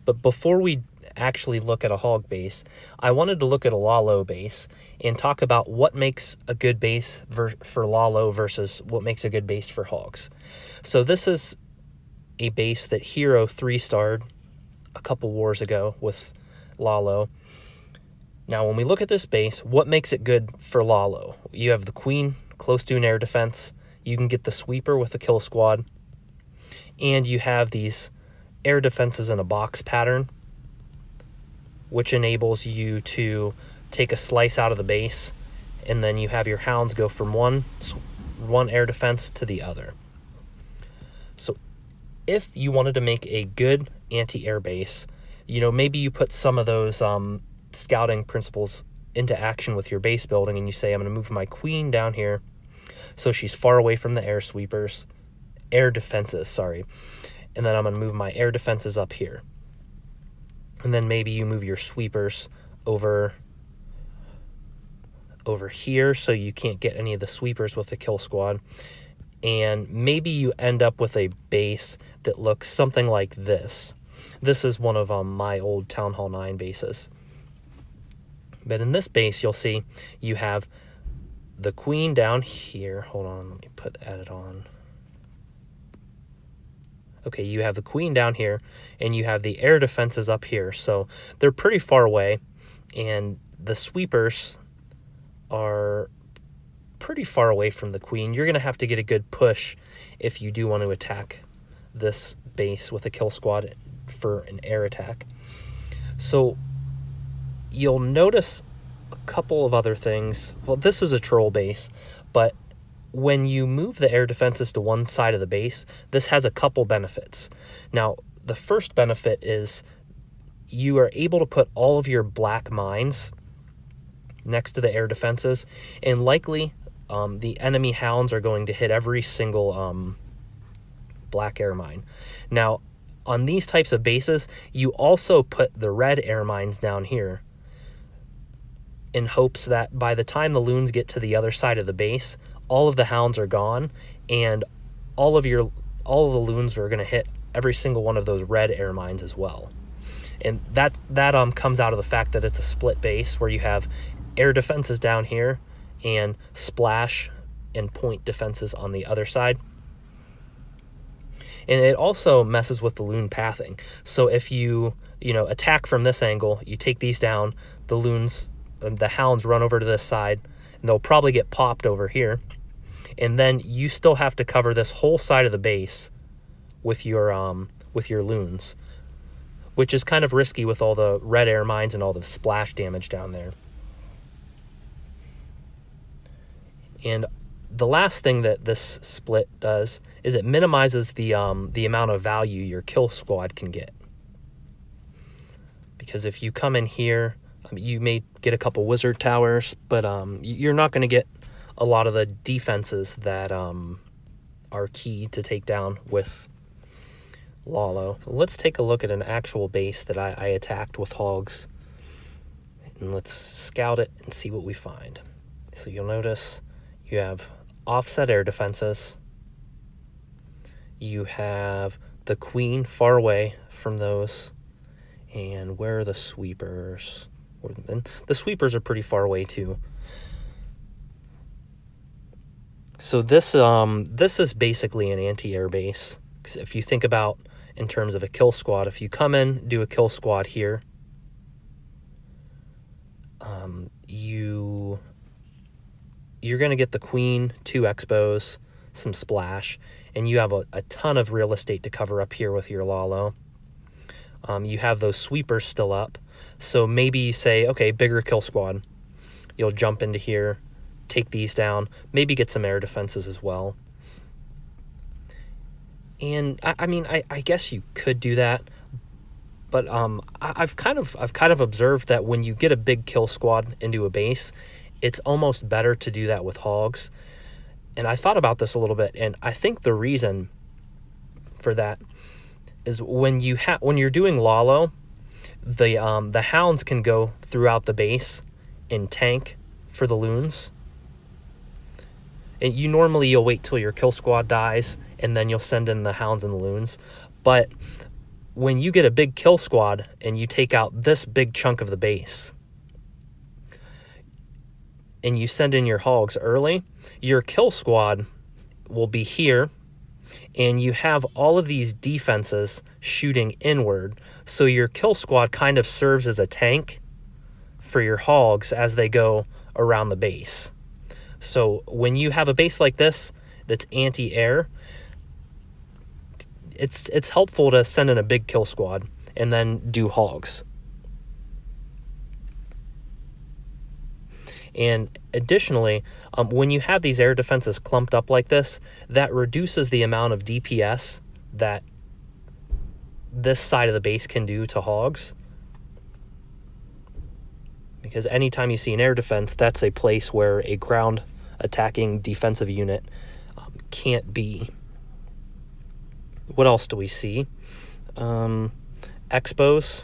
But before we actually look at a hog base, I wanted to look at a Lalo base and talk about what makes a good base for Lalo versus what makes a good base for hogs. So this is a base that Hero 3-starred a couple wars ago with Lalo. Now, when we look at this base, what makes it good for Lalo? You have the queen close to an air defense. You can get the sweeper with the kill squad. And you have these air defenses in a box pattern, which enables you to take a slice out of the base, and then you have your hounds go from one air defense to the other. So if you wanted to make a good anti-air base, maybe you put some of those scouting principles into action with your base building, and you say, I'm going to move my queen down here so she's far away from the air defenses, and then I'm going to move my air defenses up here. And then maybe you move your sweepers over here so you can't get any of the sweepers with the kill squad. And maybe you end up with a base that looks something like this. This is one of my old Town Hall 9 bases. But in this base, you'll see you have the queen down here. Hold on, let me put edit on. Okay, you have the queen down here, and you have the air defenses up here. So they're pretty far away, and the sweepers are pretty far away from the queen. You're going to have to get a good push if you do want to attack this base with a kill squad for an air attack. So you'll notice a couple of other things. Well, this is a troll base, but when you move the air defenses to one side of the base, this has a couple benefits. Now, the first benefit is you are able to put all of your black mines next to the air defenses, and likely the enemy hounds are going to hit every single black air mine. Now, on these types of bases, you also put the red air mines down here in hopes that by the time the loons get to the other side of the base, all of the hounds are gone, and all of the loons are going to hit every single one of those red air mines as well. And that comes out of the fact that it's a split base where you have air defenses down here and splash and point defenses on the other side. And it also messes with the loon pathing. So if you attack from this angle, you take these down, the hounds run over to this side, and they'll probably get popped over here. And then you still have to cover this whole side of the base with your loons, which is kind of risky with all the red air mines and all the splash damage down there. And the last thing that this split does is it minimizes the amount of value your kill squad can get. Because if you come in here, you may get a couple wizard towers, but you're not going to get a lot of the defenses that are key to take down with Lalo. Let's take a look at an actual base that I attacked with hogs, and let's scout it and see what we find. So you'll notice you have offset air defenses. You have the queen far away from those. And where are the sweepers? And the sweepers are pretty far away too. So this is basically an anti-air base. If you think about in terms of a kill squad, if you come in, do a kill squad here, you're going to get the queen, 2 expos, some splash, and you have a ton of real estate to cover up here with your Lalo. You have those sweepers still up, so maybe you say, okay, bigger kill squad. You'll jump into here, take these down, maybe get some air defenses as well. And I guess you could do that, but I've kind of observed that when you get a big kill squad into a base, it's almost better to do that with hogs. And I thought about this a little bit, and I think the reason for that is when you're doing Lalo, the hounds can go throughout the base and tank for the loons. And you'll wait till your kill squad dies, and then you'll send in the hounds and the loons. But when you get a big kill squad and you take out this big chunk of the base and you send in your hogs early, your kill squad will be here, and you have all of these defenses shooting inward. So your kill squad kind of serves as a tank for your hogs as they go around the base. So when you have a base like this that's anti-air, it's helpful to send in a big kill squad and then do hogs. And additionally, when you have these air defenses clumped up like this, that reduces the amount of DPS that this side of the base can do to hogs. Because anytime you see an air defense, that's a place where a ground attacking defensive unit can't be. What else do we see? Expos.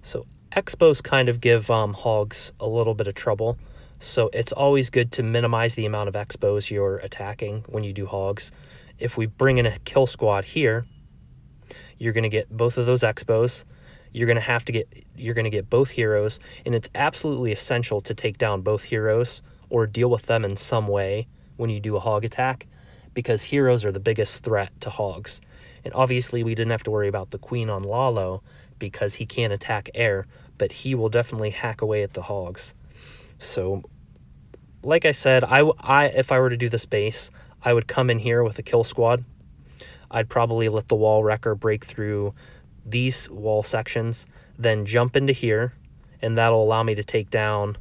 So expos kind of give hogs a little bit of trouble. So it's always good to minimize the amount of expos you're attacking when you do hogs. If we bring in a kill squad here, you're going to get both of those expos. You're going to get both heroes, and it's absolutely essential to take down both heroes or deal with them in some way when you do a hog attack, because heroes are the biggest threat to hogs. And obviously we didn't have to worry about the queen on Lalo because he can't attack air, but he will definitely hack away at the hogs. So like I said, if I were to do this base, I would come in here with a kill squad. I'd probably let the wall wrecker break through these wall sections, then jump into here, and that'll allow me to take down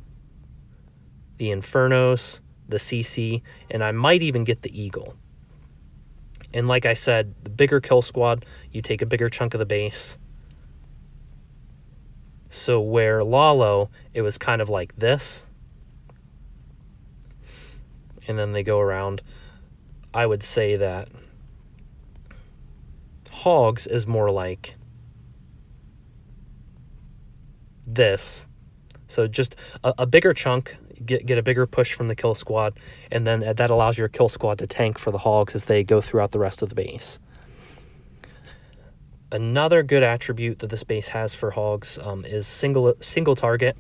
the Infernos, the CC, and I might even get the Eagle. And like I said, the bigger kill squad, you take a bigger chunk of the base. So where Lalo, it was kind of like this, and then they go around, I would say that Hogs is more like this. So just a bigger chunk, get a bigger push from the kill squad, and then that allows your kill squad to tank for the hogs as they go throughout the rest of the base. Another good attribute that this base has for hogs is single target.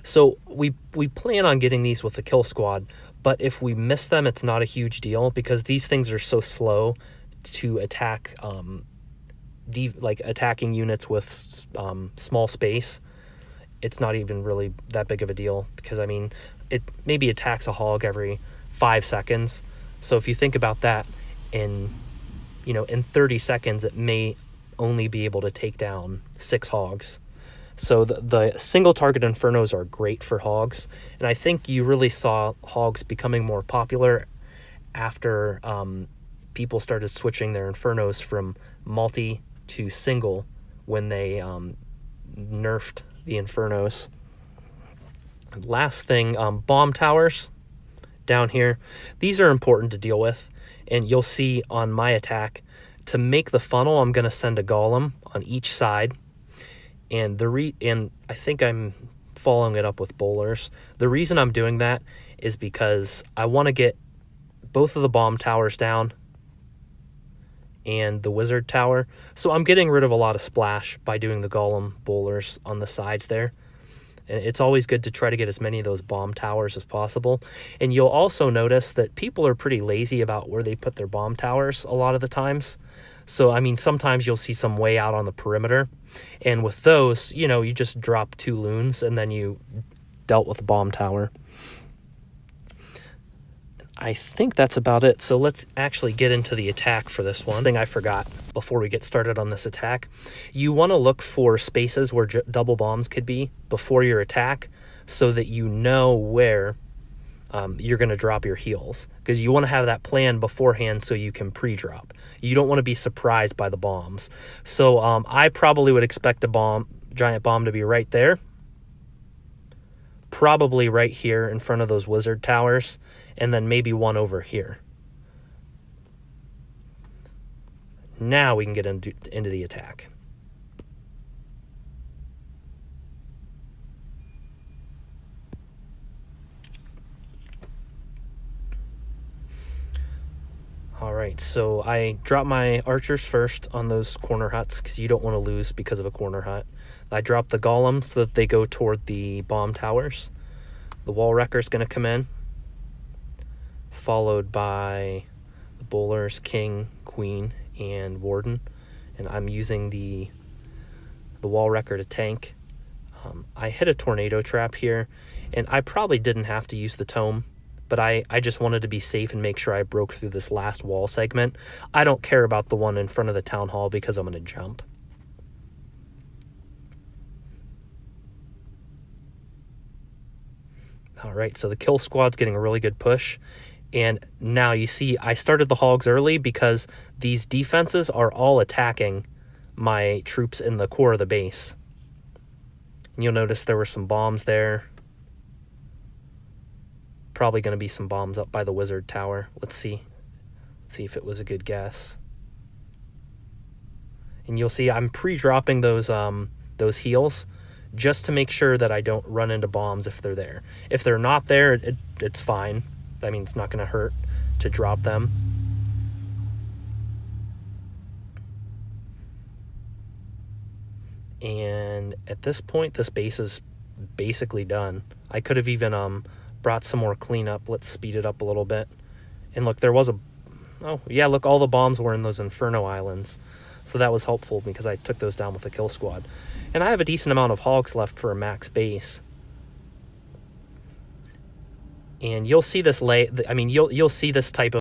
So we plan on getting these with the kill squad, but if we miss them, it's not a huge deal because these things are so slow to attack, like attacking units with small space. It's not even really that big of a deal because, I mean, it maybe attacks a hog every 5 seconds. So if you think about that, in 30 seconds, it may only be able to take down 6 hogs. So the single target Infernos are great for hogs. And I think you really saw hogs becoming more popular after people started switching their Infernos from multi to single when they nerfed the Infernos. Last thing, bomb towers down here. These are important to deal with, and you'll see on my attack, to make the funnel, I'm going to send a golem on each side, and I think I'm following it up with bowlers. The reason I'm doing that is because I want to get both of the bomb towers down and the wizard tower. So I'm getting rid of a lot of splash by doing the golem bowlers on the sides there. And it's always good to try to get as many of those bomb towers as possible. And you'll also notice that people are pretty lazy about where they put their bomb towers a lot of the times. So, I mean, sometimes you'll see some way out on the perimeter. And with those, you just drop 2 loons and then you dealt with the bomb tower. I think that's about it. So let's actually get into the attack for this one. One thing I forgot before we get started on this attack. You want to look for spaces where double bombs could be before your attack so that you know where you're going to drop your heals. Because you want to have that plan beforehand so you can pre-drop. You don't want to be surprised by the bombs. So I probably would expect a giant bomb to be right there. Probably right here in front of those wizard towers. And then maybe one over here. Now we can get into the attack. All right, so I dropped my archers first on those corner huts because you don't want to lose because of a corner hut. I dropped the golems so that they go toward the bomb towers. The wall wrecker's going to come in, followed by the bowlers, king, queen, and warden. And I'm using the wall wrecker to tank. I hit a tornado trap here, and I probably didn't have to use the tome, but I just wanted to be safe and make sure I broke through this last wall segment. I don't care about the one in front of the town hall because I'm going to jump. All right, so the kill squad's getting a really good push. And now you see I started the hogs early because these defenses are all attacking my troops in the core of the base. And you'll notice there were some bombs there. Probably going to be some bombs up by the wizard tower. Let's see. Let's see if it was a good guess. And you'll see I'm pre-dropping those heals just to make sure that I don't run into bombs if they're there. If they're not there, it's fine. I mean, it's not going to hurt to drop them. And at this point, this base is basically done. I could have even brought some more cleanup. Let's speed it up a little bit. And look, there was a... Oh, yeah, look, all the bombs were in those Inferno Islands. So that was helpful because I took those down with the kill squad. And I have a decent amount of hogs left for a max base. And you'll see this you'll see this type of